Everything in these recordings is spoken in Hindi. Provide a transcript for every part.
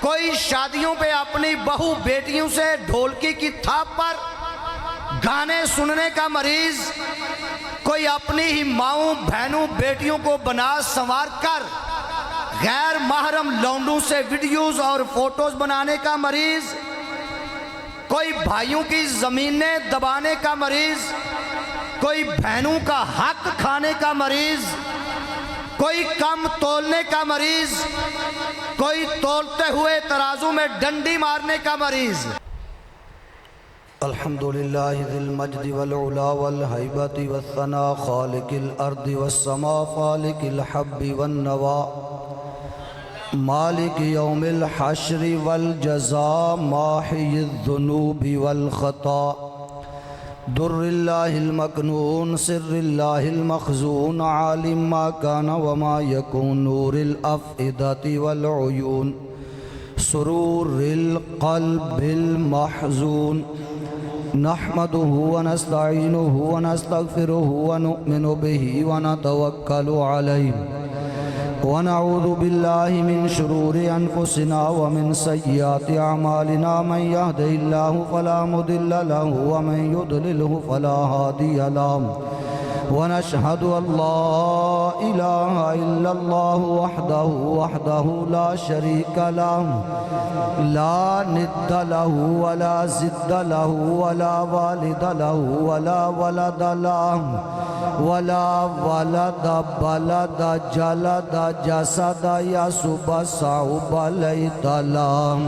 कोई शादियों पे अपनी बहू बेटियों से ढोलकी की थाप पर गाने सुनने का मरीज, कोई अपनी ही माओं बहनों बेटियों को बना संवार कर गैर महरम लौंडों से वीडियोस और फोटोज बनाने का मरीज, कोई भाइयों की जमीनें दबाने का मरीज, कोई बहनों का हक खाने का मरीज, कोई कम तोलने का मरीज, कोई तोलते हुए तराजू में डंडी मारने का मरीज। अल्हम्दुलिल्लाहि ज़िल मज्दि वल उला वल हैबति वस्सना खालिकिल अर्दि वस्समा फालिकिल हब्बि वन नवा मालिक यौमिल हश्रि वल जज़ा माहियिज़ ज़ुनूबि वल ख़ता दुर्रिल्लाहिल मकनून सिर्रिल्लाहिल मखज़ून आलिम मा काना व मा यकून नूरिल अफ़इदति वल उयून सुरूरिल क़ल्बिल महज़ून नहमदुहु व नस्तईनुहु व नस्तग़फिरुहु व नु'मिनु बिही व नतवक्कलु अलैहि व नऊज़ु बिल्लाहि मिन शुरूरि अनफुसिना व मिन सय्यिआति अमालिना मन यहदिहिल्लाहु फला मुदिल्ल लहु व मन युद्लिलहु फला हादिय लहु व नशहदु अल्ला इलाहा इल्लल्लाहु वहदहु ला शरीका लहु ला निद्द लहु व ला ज़िद्द लहु व ला वालिद लहु व ला वलद लहु वला वलद बलद जलद जसद यसुब सऊब लैतलम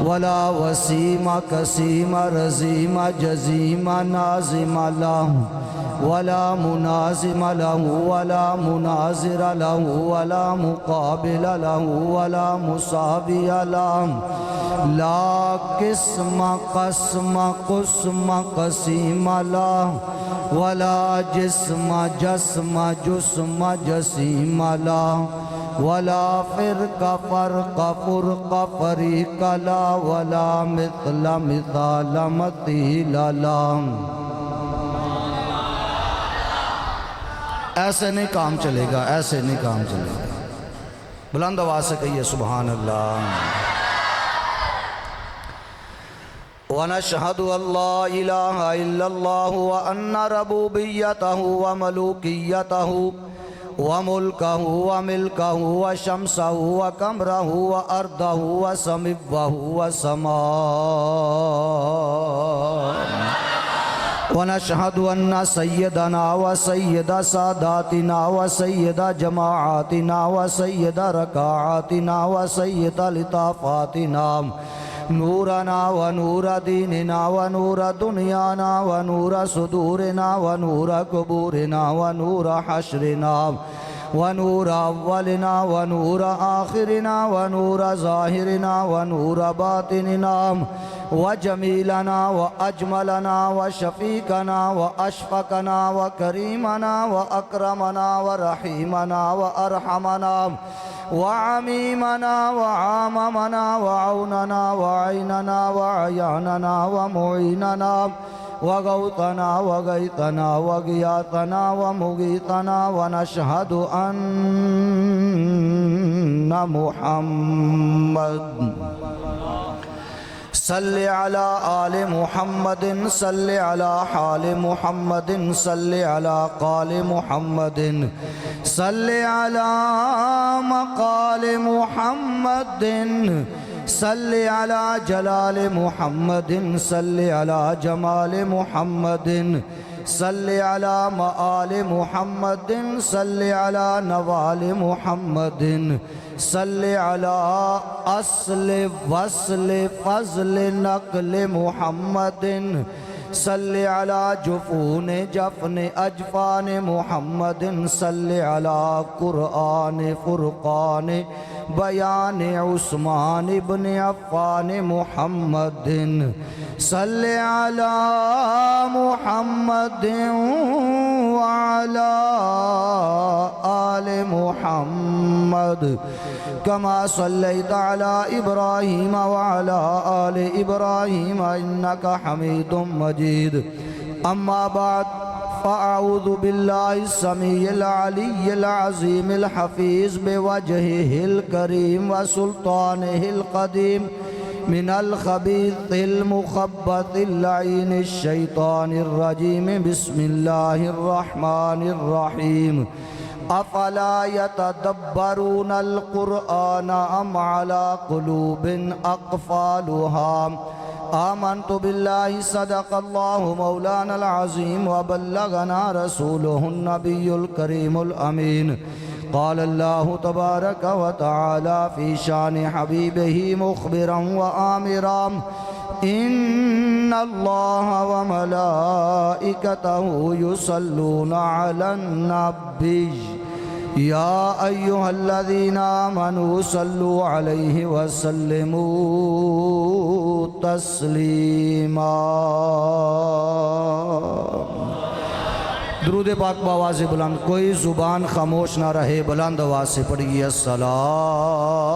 वला वसीम कसीम रजीम जजीम नाजिम लहु वला मुनाजिम लहु वला मुनाजिर लहु वला मुकाबिल लहु वला मुसाविय लहु ला किस्म कसम कुस्म कसीम लहु वला जिस्म जस्म जुस्म जसीम लहु वला फ़िरक़ फ़र्क़ फ़ुरक़ फ़रीक़ ला वला मिस्ल मिसाल मसील लहु। ऐसे नहीं काम चलेगा, ऐसे नहीं काम चलेगा। बुलंद आवाज़ से कहिए सुभान अल्लाह। व नशहदु अल्ला इलाहा इल्लल्लाहु व अन्ना रबूबिय्यतहु व मलूकियतहु व मुल्कहु व मिल्कहु व शम्सहु व कमरहु व अर्दहु व समिव्वहु व समा व नशहदु अन्ना सय्यदना व सय्यदा सादातिना व सय्यदा जमाआतिना व सय्यदा रकाआतिना व सय्यदा लिताफ़ातिना नूरना व नूर दीनिना व नूर दुनियाना व नूर सुदूरिना व नूर कुबूरिना व नूर हश्रिना व नूर अव्वलिना व नूर आखिरिना व नूर ज़ाहिरिना व नूर बातिनिना व जमीलना व अजमलना व शफ़ीकना व अशफ़क़ना व करीमना व अकरमना व रहीमना व अरहमना व अमीमना व आममना व औनना व ऐनना व अयानना व मुईनना व गौतना व गैतना व गियातना व मुगीतना व नशहदु अन्ना मुहम्मद सल्लि अला आले मुहम्मदिन सल्लि अला हाले मुहम्मदिन सल्लि अला क़ाले मुहम्मदिन सल्लि अला मक़ाले मुहम्मदिन सल्लि अला जलाले मुहम्मदिन सल्लि अला जमाले मुहम्मदिन सल्लि अला मआले मुहम्मदिन सल्लि अला नवाले मुहम्मदिन सल्लि अला अस्ल वस्ल फ़ज़्ल नक़्ल मुहम्मदिन सल्लि अला जुफ़ून जफ़न अजफ़ान मुहम्मदिन सल्लि अला क़ुरआन फ़ुरक़ान बयान उस्मान इब्न अफ़्फ़ान मुहम्मदिन सल्लि अला मुहम्मदिन व अला आले मुहम्मद कमा सल्लैता अला इब्राहीम व अला आले इब्राहीम इन्नका हमीदुम मजीद। अम्मा बाद फ़अऊज़ु बिल्लाहि समीइल अलीय्यिल अज़ीमिल हफ़ीज़ बिवजहिहिल करीम व सुल्तानिहिल क़दीम मिनल ख़बीसिल मुख़ब्बतिल लईनिश शैतानिर रजीम बिस्मिल्लाहिर रहमानिर रहीम अफ़ला यतदब्बरूनल क़ुरआन अम अला क़ुलूबिन अक़फ़ालुहा आमन्तु बिल्लाहि सदक़ल्लाहु मौलानल अज़ीम व बल्लगना रसूलुहुन नबियुल करीमुल अमीन क़ाल अल्लाहु तबारक व तआला फ़ी शानि हबीबिही मुख़बिरन व आमिरन इन्नल्लाह व मलाइकतहु युसल्लूना अलन नबी या अय्युहल्लज़ीना आमनू सल्लु अलैहि वसल्लिमू तस्लीमा। दुरूद पाक बावाज़ बुलंद, कोई ज़ुबान खामोश ना रहे, बुलंद आवाज़ से पढ़िए अस्सलातु।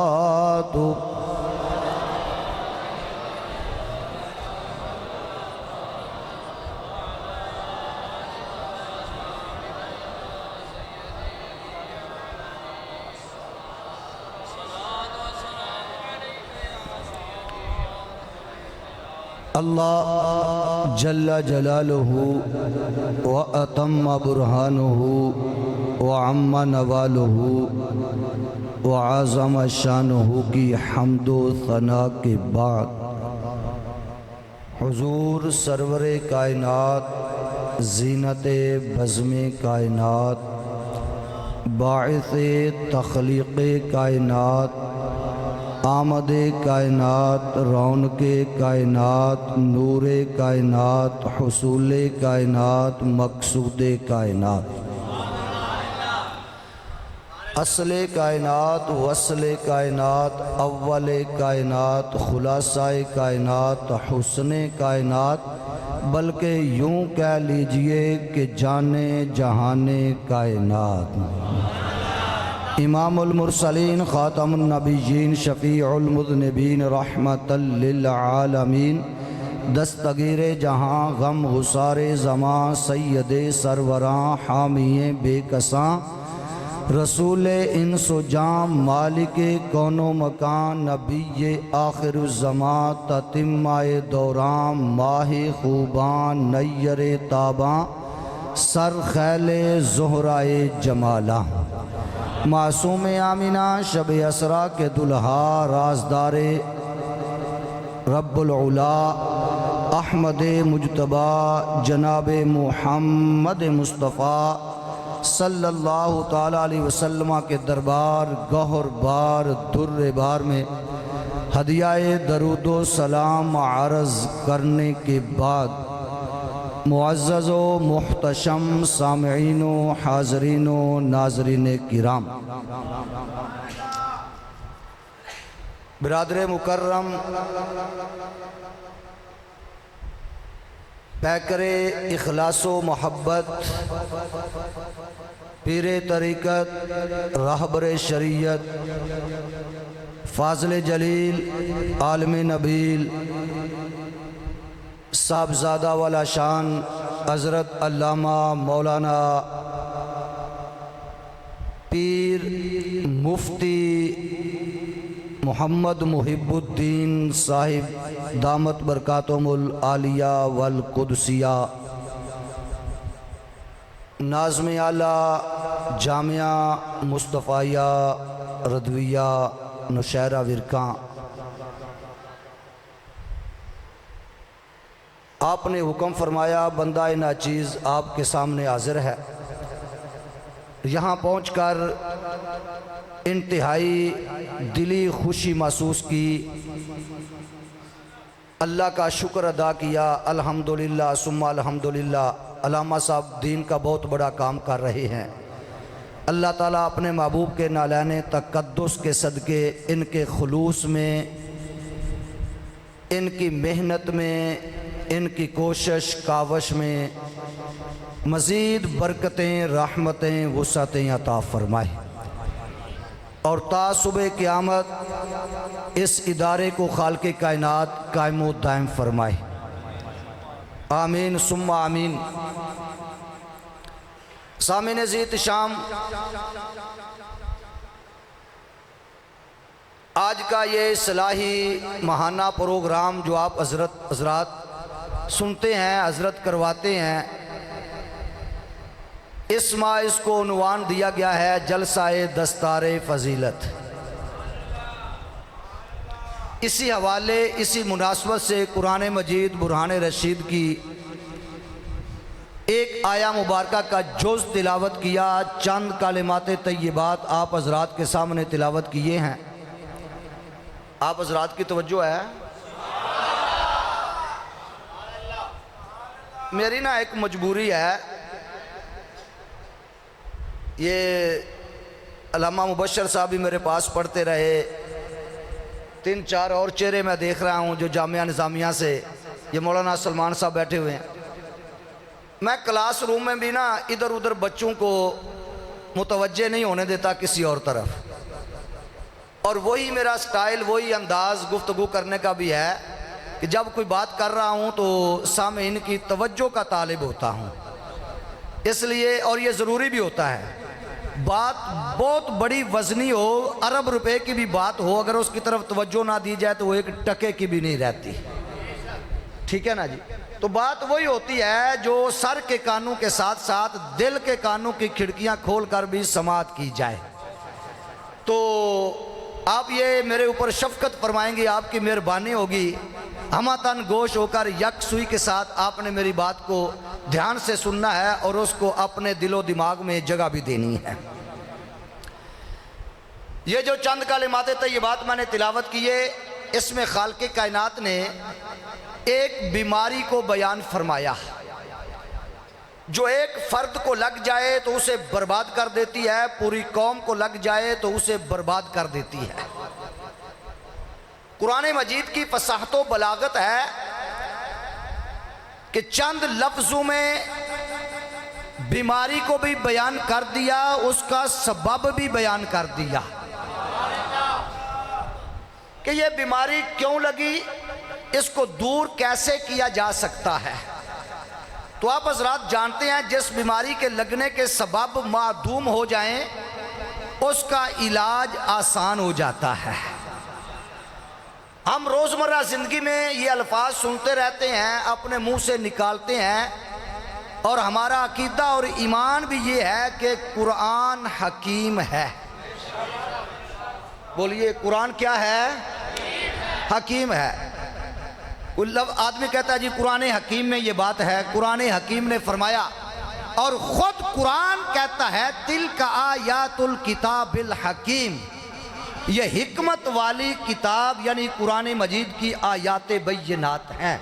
अल्लाह जल्ला जलालुहु व अतम्मा बुरहानुहु व अम्मा नवालुहु व आज़म शानुहु की हम्दो सना के बाद हुजूर सरवर कायनात, ज़ीनत बज़्म कायनात, बाइस तख़लीक़ कायनात, आमदे कायनात, रौनके कायनात, नूरे कायनात, हुसूले कायनात, मकसूदे कायनात, असले कायनात, वसले कायनात, अव्वले कायनात, खुलासाए कायनात, हुस्ने कायनात, बल्कि यूँ कह लीजिए कि जाने जहाने कायनात, इमामुल मुरसलीन, ख़ातमुन नबिय्यीन, शफ़ीउल मुज़निबीन, रहमतल लिल आलमीन, दस्तगीर जहाँ, गम गुसारे ज़मां, सय्यदे सरवरां, हामिए बेकसां, रसूले इंसो जां, मालिके कौनो मकान, नबीये आखिरुज़्ज़मां, ततिम्माए दौरां, माहे खूबान, नय्यरे ताबां, सर खैले ज़ुहराए जमाला, मासूम आमिना शब असरा के दुल्हा, राजदारे रब्बुल उला, अहमद मुजतबा जनाब मुहम्मद मुस्तफ़ा सल्लल्लाहु ताला अलैहि वसल्लम के दरबार गौहर बार दुर्र बार में हदियाए दरूदो सलाम अर्ज़ करने के बाद मुअज़्ज़ज़ो मुहतशम सामईनो हाज़रीनो नाज़रीन किराम, बिरादर मुकर्रम, पैकरे इखलासो मोहब्बत, पीरे तरीक़त, रहबर शरीयत, फ़ाज़िल जलील, आलिम नबील, साहबज़ादा वाला शान हज़रत अल्लामा मौलाना पीर मुफ्ती मोहम्मद मुहिबुद्दीन साहिब दामत बरकातुहुल आलिया वल कुदसिया, नाज़्म आला जामिया मुस्तफ़ाया रदविया नौशहरा विरका, आपने हुक्म फरमाया बंदा नाचीज़ आपके सामने हाजिर है। यहाँ पहुँचकर इंतहाई दिली खुशी महसूस की, अल्लाह का शुक्र अदा किया। अल्हम्दुलिल्लाह सुम्मा अल्हम्दुलिल्लाह, अल्लामा साहब दीन का बहुत बड़ा काम कर रहे हैं। अल्लाह ताला अपने महबूब के नालाने तक़द्दुस के सदक़े इनके खुलूस में, इनकी मेहनत में, इनकी कोशिश कावश में मज़ीद बरकतें, रहमतें, वुसअतें अता फ़रमाए और तासुबे क़यामत इस इदारे को खालिक़े कायनात कायमो दायम फ़रमाए। आमीन सुम्मा आमीन। सामिन ज़ीत शाम, आज का ये इस्लाही महाना प्रोग्राम जो आप हजरत सुनते हैं, हजरत करवाते हैं, इस माह इसको उन्वान दिया गया है जलसाए दस्तारे फजीलत। इसी हवाले, इसी मुनासबत से कुरान मजीद बुरहान रशीद की एक आया मुबारका का जुज़ तिलावत किया। चंद कालिमात तय्यबात आप हजरात के सामने तिलावत किए हैं। आप हजरात की तवज्जो है। मेरी ना एक मजबूरी है, ये अल्लामा मुबशर साहब भी मेरे पास पढ़ते रहे, 3-4 और चेहरे मैं देख रहा हूँ जो जामिया निज़ामिया से, ये मौलाना सलमान साहब बैठे हुए हैं। मैं क्लासरूम में भी ना इधर उधर बच्चों को मुतवज्जे नहीं होने देता किसी और तरफ, और वही मेरा स्टाइल, वही अंदाज़ गुफ्तगू करने का भी है कि जब कोई बात कर रहा हूँ तो सामईन की तवज्जो का तालिब होता हूँ। इसलिए, और ये ज़रूरी भी होता है, बात बहुत बड़ी वज़नी हो, अरब रुपए की भी बात हो, अगर उसकी तरफ तवज्जो ना दी जाए तो वो एक टके की भी नहीं रहती। ठीक है ना जी। तो बात वही होती है जो सर के कानों के साथ साथ दिल के कानों की खिड़कियां खोल कर भी समाअत की जाए। तो आप ये मेरे ऊपर शफकत फरमाएंगे, आपकी मेहरबानी होगी, हमतन गोश होकर यक सुई के साथ आपने मेरी बात को ध्यान से सुनना है और उसको अपने दिलो दिमाग में जगह भी देनी है। ये जो चंद कालिमात तय्यबात मैंने तिलावत किए, इसमें खालिक़े कायनात ने एक बीमारी को बयान फरमाया जो एक फर्द को लग जाए तो उसे बर्बाद कर देती है, पूरी कौम को लग जाए तो उसे बर्बाद कर देती है। कुरान मजीद की फसाहत व बलागत है कि चंद लफ्जों में बीमारी को भी बयान कर दिया, उसका सबब भी बयान कर दिया कि यह बीमारी क्यों लगी, इसको दूर कैसे किया जा सकता है। तो आप हजरात जानते हैं, जिस बीमारी के लगने के सबब मादूम हो जाएं, उसका इलाज आसान हो जाता है। हम रोज़मर्रा ज़िंदगी में ये अल्फाज सुनते रहते हैं, अपने मुंह से निकालते हैं, और हमारा अकीदा और ईमान भी ये है कि कुरान हकीम है। बोलिए, कुरान क्या है? हकीम है। आदमी कहता है जी कुरान हकीम में ये बात है। कुरान हकीम ने फरमाया, और खुद कुरान कहता है, तिल का आयातुल किताबिल हकीम, ये हिकमत वाली किताब यानी कुरान मजीद की आयात बय्यनात हैं।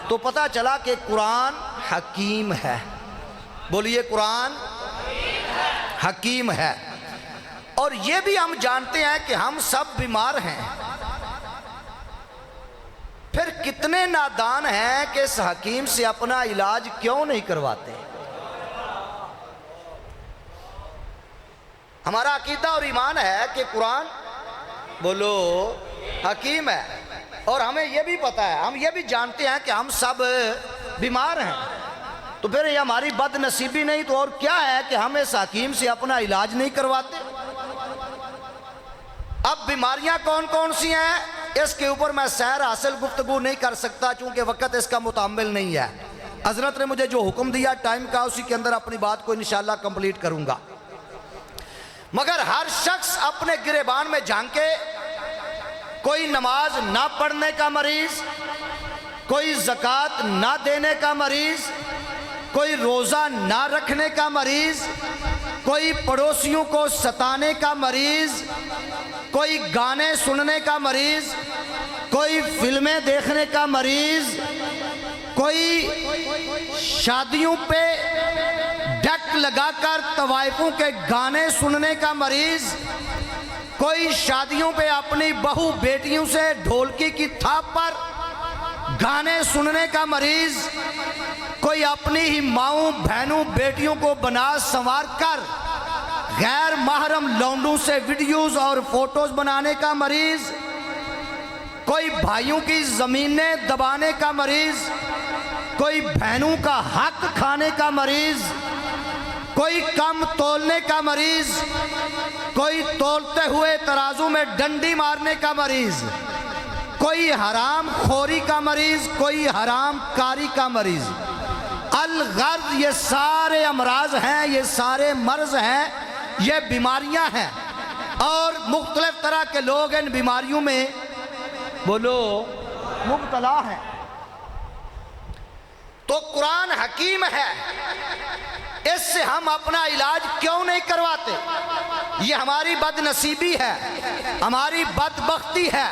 तो पता चला कि कुरान हकीम है। बोलिए, कुरान हकीम है। और ये भी हम जानते हैं कि हम सब बीमार हैं। फिर कितने नादान हैं कि इस हकीम से अपना इलाज क्यों नहीं करवाते। हमारा अकीदा और ईमान है कि कुरान, बोलो, हकीम है। और हमें यह भी पता है, हम ये भी जानते हैं कि हम सब बीमार हैं। तो फिर ये हमारी बदनसीबी नहीं तो और क्या है कि हम इस हकीम से अपना इलाज नहीं करवाते। अब बीमारियां कौन कौन सी हैं, इसके ऊपर मैं सैर हासिल गुफ्तगू नहीं कर सकता, चूंकि वक्त इसका मुतामिल नहीं है। हजरत ने मुझे जो हुक्म दिया टाइम का, उसी के अंदर अपनी बात को इंशाअल्लाह कंप्लीट करूंगा। मगर हर शख्स अपने गिरेबान में झांके, कोई नमाज ना पढ़ने का मरीज, कोई ज़कात ना देने का मरीज, कोई रोज़ा ना रखने का मरीज, कोई पड़ोसियों को सताने का मरीज, कोई गाने सुनने का मरीज, कोई फिल्में देखने का मरीज, कोई शादियों पे डक लगाकर तवाइफों के गाने सुनने का मरीज, कोई शादियों पे अपनी बहू बेटियों से ढोलकी की थाप पर गाने सुनने का मरीज, कोई अपनी ही माओं बहनों बेटियों को बना संवार कर गैर महरम लौंडों से वीडियोस और फोटोज बनाने का मरीज, कोई भाइयों की जमीनें दबाने का मरीज, कोई बहनों का हक खाने का मरीज, कोई कम तोलने का मरीज, कोई तोलते हुए तराजू में डंडी मारने का मरीज, कोई हराम खोरी का मरीज, कोई हराम कारी का मरीज। अल-गर्ज, ये सारे अमराज हैं, ये सारे मर्ज हैं, ये बीमारियां हैं और मुख्तलिफ तरह के लोग इन बीमारियों में बोलो मुब्तला हैं। तो कुरान हकीम है, इससे हम अपना इलाज क्यों नहीं करवाते? ये हमारी बदनसीबी है, हमारी बदबख्ती है।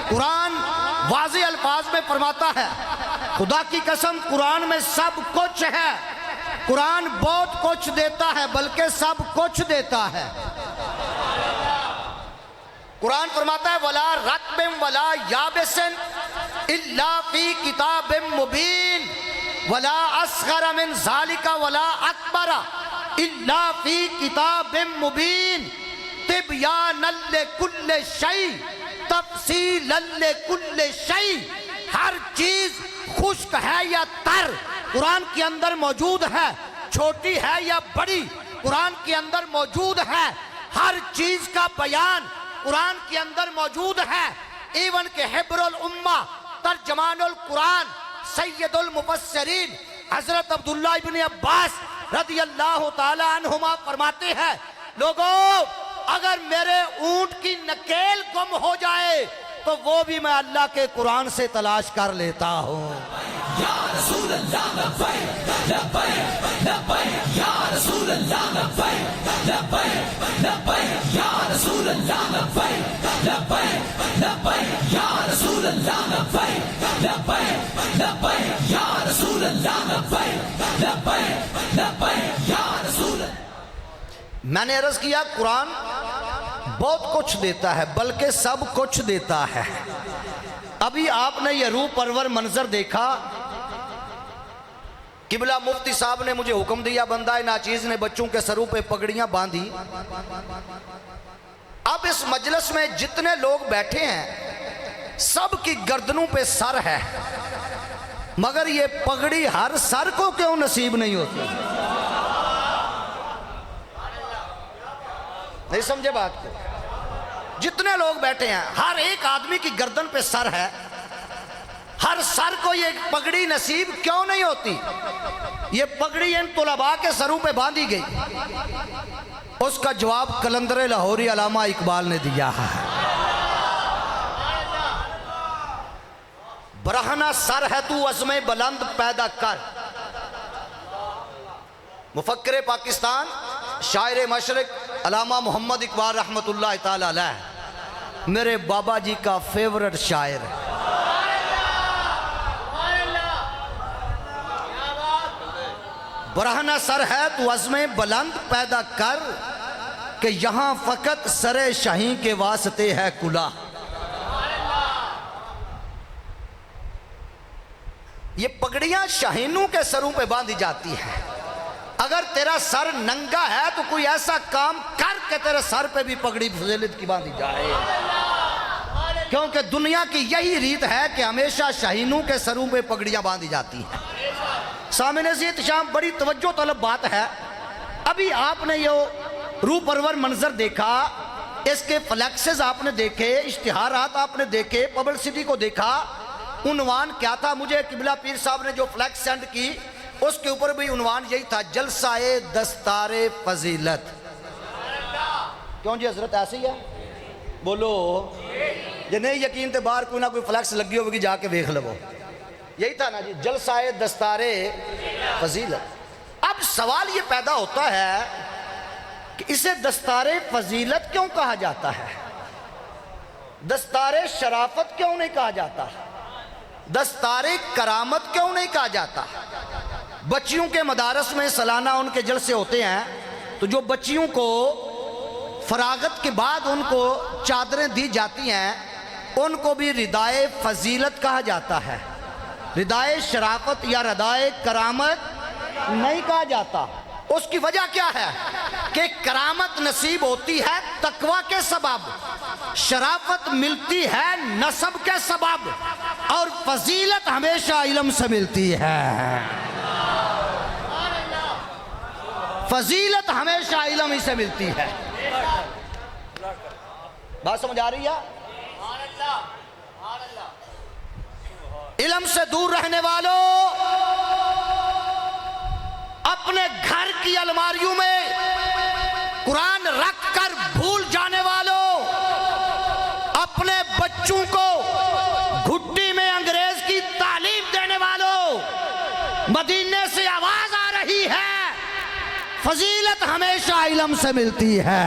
कुरान वाज़ेह अल्फाज में फरमाता है, खुदा की कसम कुरान में सब कुछ है। कुरान बहुत कुछ देता है, बल्कि सब कुछ देता है। कुरान फरमाता है वला रत्बिन वला याबिसिन इल्ला फी किताबिम मुबीन वला अस्ग़र मिन ज़ालिका वला अकबरा इल्ला फी किताबिम मुबीन तिबयानन लिकुल्लि शै तफसीलन लिकुल्लि शै। हर चीज खुश्क है या तर कुरान के अंदर मौजूद है, छोटी है या बड़ी कुरान के अंदर मौजूद है। हर चीज का बयान कुरान के अंदर मौजूद है। इवन के हिब्रुल उम्मा तर्जमानुल कुरान सैयदुल मुफस्सिरीन हजरत अब्दुल्लाह इब्न अब्बास रदियल्लाहु ताला अन्हुमा फरमाते हैं, लोगों अगर मेरे ऊंट की नकेल गुम हो जाए तो वो भी मैं अल्लाह के कुरान से तलाश कर लेता हूँ। या रसूल अल्लाह लब्बैक लब्बैक लब्बैक या रसूल अल्लाह लब्बैक लब्बैक लब्बैक या रसूल अल्लाह लब्बैक लब्बैक लब्बैक या रसूल अल्लाह लब्बैक लब्बैक लब्बैक या रसूल अल्लाह लब्बैक लब्बैक लब्बैक या रसूल। मैंने अर्ज किया कुरान बहुत कुछ देता है, बल्कि सब कुछ देता है। अभी आपने ये रूह परवर मंजर देखा, किबला मुफ्ती साहब ने मुझे हुक्म दिया, बंदा नाचीज ने बच्चों के सरों पे पगड़ियां बांधी। अब इस मजलिस में जितने लोग बैठे हैं सब की गर्दनों पे सर है, मगर ये पगड़ी हर सर को क्यों नसीब नहीं होती? नहीं समझे बात को? जितने लोग बैठे हैं हर एक आदमी की गर्दन पे सर है, हर सर को ये पगड़ी नसीब क्यों नहीं होती? ये पगड़ी इन तुलबा के सरों पे बांधी गई। उसका जवाब कलंदर लाहौरी अलामा इकबाल ने दिया है। बरहना सर है तू अज़्मे बुलंद पैदा कर। मुफक्किर पाकिस्तान शायर मशरिक अलामा मोहम्मद इकबाल रहमतुल्लाह ताला अलैह मेरे बाबा जी का फेवरेट शायर है। बरहना सर है तू अज़्मे बुलंद पैदा कर कि यहाँ फ़कत सरे शाही के वास्ते है कुला। ये पगड़ियां शाहीनों के सरों पे बांधी जाती है। अगर तेरा सर नंगा है तो कोई ऐसा काम कर के तेरे सर पे भी पगड़ी फजीलत की बांधी जाए, क्योंकि दुनिया की यही रीत है कि हमेशा शाहीनों के सरों पे पगड़ियां बांधी जाती हैं। सामने से इत्शाम बड़ी तवज्जो तलब बात है। अभी आपने ये रूह परवर मंजर देखा, इसके फ्लैक्सेस आपने देखे, इश्तिहारात आपने देखे, पब्लिसिटी को देखा। उन्वान क्या था? मुझे किबला पीर साहब ने जो फ्लैक्स सेंड की उसके ऊपर भी उन्वान यही था, जलसाए दस्तारे फजीलत। क्यों जी हजरत ऐसे ही है? बोलो जे नहीं यकीन तो बाहर कोई ना कोई फ्लैक्स लगी होगी, जाके देख लो। यही था ना जी, जलसाए दस्तारे फजीलत। अब सवाल ये पैदा होता है कि इसे दस्तारे फजीलत क्यों कहा जाता है? दस्तारे शराफत क्यों नहीं कहा जाता? दस्तारे करामत क्यों नहीं कहा जाता? बच्चियों के मदारस में सालाना उनके जलसे होते हैं, तो जो बच्चियों को फरागत के बाद उनको चादरें दी जाती हैं उनको भी रिदाए फजीलत कहा जाता है। रिदाए शराफत या रिदाए करामत नहीं कहा जाता। उसकी वजह क्या है कि करामत नसीब होती है तकवा के सबब, शराफत मिलती है नसब के सबब, और फजीलत हमेशा इल्म से मिलती है। फजीलत हमेशा इल्म ही से मिलती है। बात समझ आ रही है? इल्म से दूर रहने वालों, अपने घर की अलमारियों में कुरान रखकर भूल जाने वालों, अपने बच्चों को घुट्टी में अंग्रेज की तालीम देने वालों, मदीने से आवाज आ रही है, फजीलत हमेशा इल्म से मिलती है।